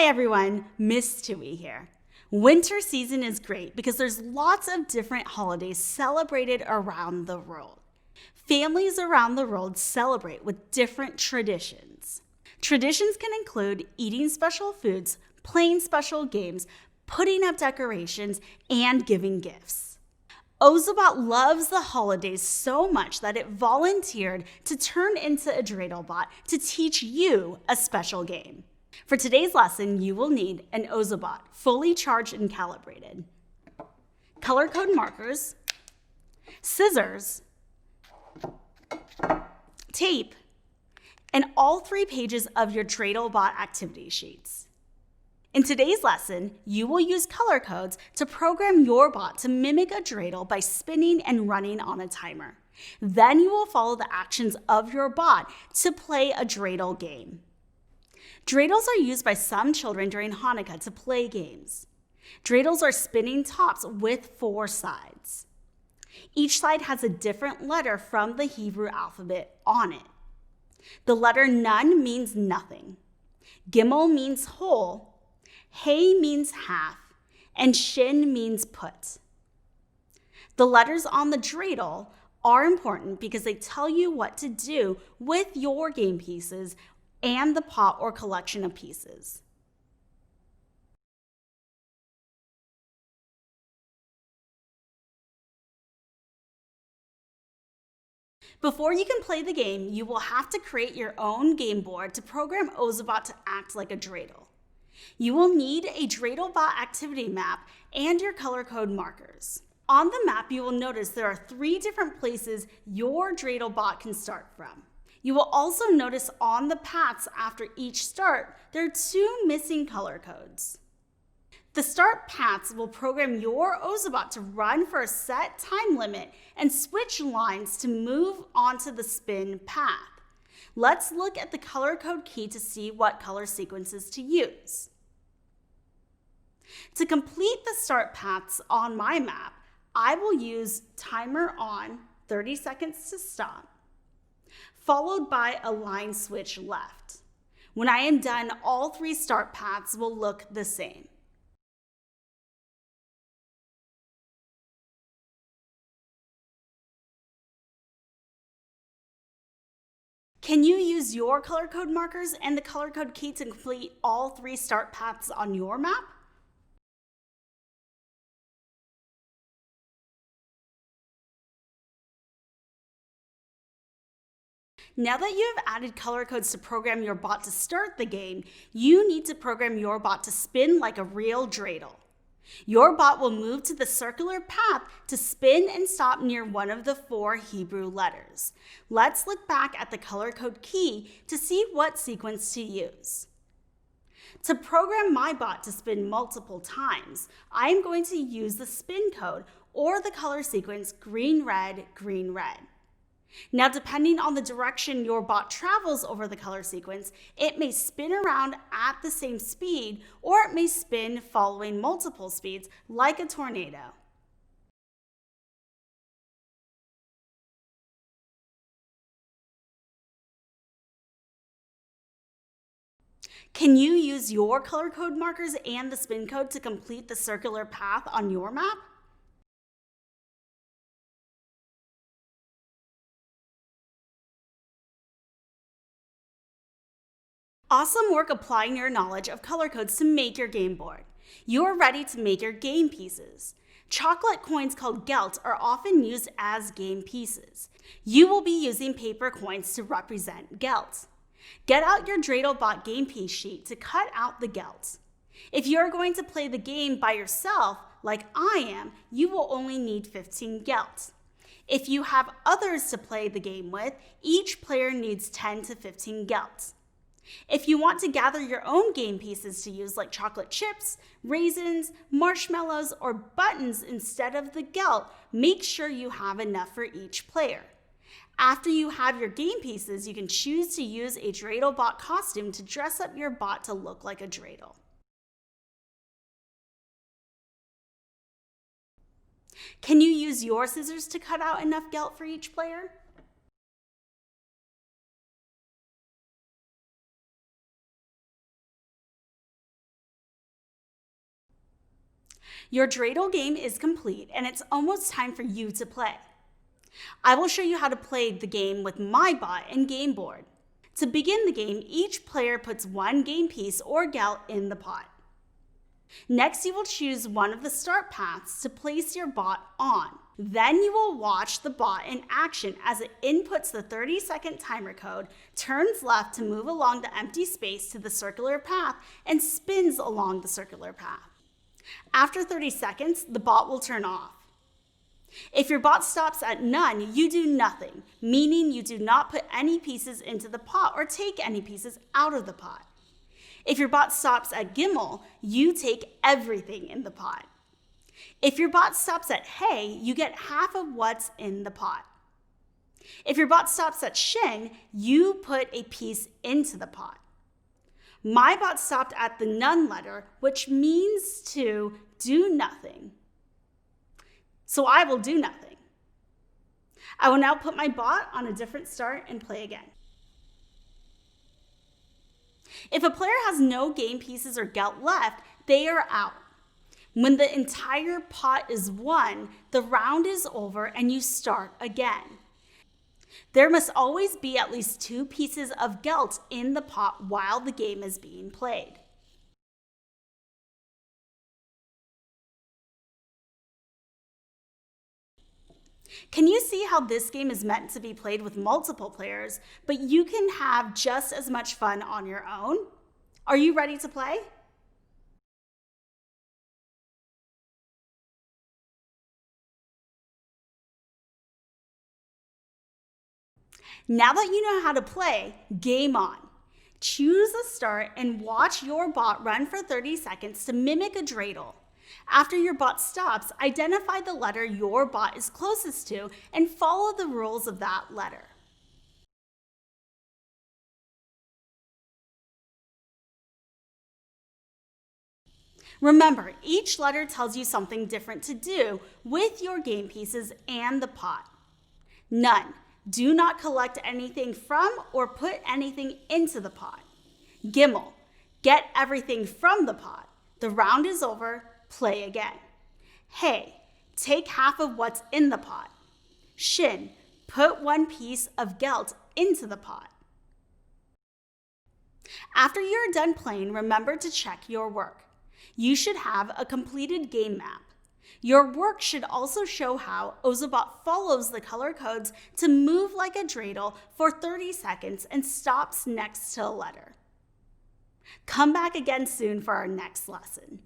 everyone, Miss Tui here. Winter season is great because there's lots of different holidays celebrated around the world. Families around the world celebrate with different traditions. Traditions can include eating special foods, playing special games, putting up decorations, and giving gifts. Ozobot loves the holidays so much that it volunteered to turn into a Dreidel to teach you a special game. For today's lesson, you will need an Ozobot, fully charged and calibrated, color code markers, scissors, tape, and all 3 pages of your Dreidel activity sheets. In today's lesson, you will use color codes to program your bot to mimic a Dreidel by spinning and running on a timer. Then you will follow the actions of your bot to play a Dreidel game. Dreidels are used by some children during Hanukkah to play games. Dreidels are spinning tops with 4 sides. Each side has a different letter from the Hebrew alphabet on it. The letter Nun means nothing. Gimel means whole. Hey means half. And Shin means put. The letters on the Dreidel are important because they tell you what to do with your game pieces and the pot or collection of pieces. Before you can play the game, you will have to create your own game board to program Ozobot to act like a Dreidel. You will need a Dreidel activity map and your color code markers. On the map, you will notice there are 3 different places your Dreidel can start from. You will also notice on the paths after each start, there are 2 missing color codes. The start paths will program your Ozobot to run for a set time limit and switch lines to move onto the spin path. Let's look at the color code key to see what color sequences to use. To complete the start paths on my map, I will use timer on 30 seconds to stop, followed by a line switch left. When I am done, all 3 start paths will look the same. Can you use your color code markers and the color code key to complete all 3 start paths on your map? Now that you have added color codes to program your bot to start the game, you need to program your bot to spin like a real Dreidel. Your bot will move to the circular path to spin and stop near one of the 4 Hebrew letters. Let's look back at the color code key to see what sequence to use. To program my bot to spin multiple times, I am going to use the spin code or the color sequence green, red, green, red. Now, depending on the direction your bot travels over the color sequence, it may spin around at the same speed, or it may spin following multiple speeds like a tornado. Can you use your color code markers and the spin code to complete the circular path on your map? Awesome work applying your knowledge of color codes to make your game board. You are ready to make your game pieces. Chocolate coins called gelt are often used as game pieces. You will be using paper coins to represent gelt. Get out your Dreidel game piece sheet to cut out the gelt. If you are going to play the game by yourself, like I am, you will only need 15 gelt. If you have others to play the game with, each player needs 10 to 15 gelt. If you want to gather your own game pieces to use like chocolate chips, raisins, marshmallows, or buttons instead of the gelt, make sure you have enough for each player. After you have your game pieces, you can choose to use a Dreidel costume to dress up your bot to look like a Dreidel. Can you use your scissors to cut out enough gelt for each player? Your dreidel game is complete and it's almost time for you to play. I will show you how to play the game with my bot and game board. To begin the game, each player puts one game piece or gelt in the pot. Next, you will choose one of the start paths to place your bot on. Then you will watch the bot in action as it inputs the 30-second timer code, turns left to move along the empty space to the circular path, and spins along the circular path. After 30 seconds, the bot will turn off. If your bot stops at none, you do nothing, meaning you do not put any pieces into the pot or take any pieces out of the pot. If your bot stops at gimel, you take everything in the pot. If your bot stops at hey, you get half of what's in the pot. If your bot stops at shin, you put a piece into the pot. My bot stopped at the none letter, which means to do nothing. So I will do nothing. I will now put my bot on a different start and play again. If a player has no game pieces or gelt left, they are out. When the entire pot is won, the round is over and you start again. There must always be at least 2 pieces of gelt in the pot while the game is being played. Can you see how this game is meant to be played with multiple players, but you can have just as much fun on your own? Are you ready to play? Now that you know how to play, game on. Choose a start and watch your bot run for 30 seconds to mimic a dreidel. After your bot stops, identify the letter your bot is closest to and follow the rules of that letter. Remember, each letter tells you something different to do with your game pieces and the pot. None. Do not collect anything from or put anything into the pot. Gimel. Get everything from the pot. The round is over. Play again. Hey. Take half of what's in the pot. Shin. Put one piece of gelt into the pot. After you're done playing, remember to check your work. You should have a completed game map. Your work should also show how Ozobot follows the color codes to move like a dreidel for 30 seconds and stops next to a letter. Come back again soon for our next lesson.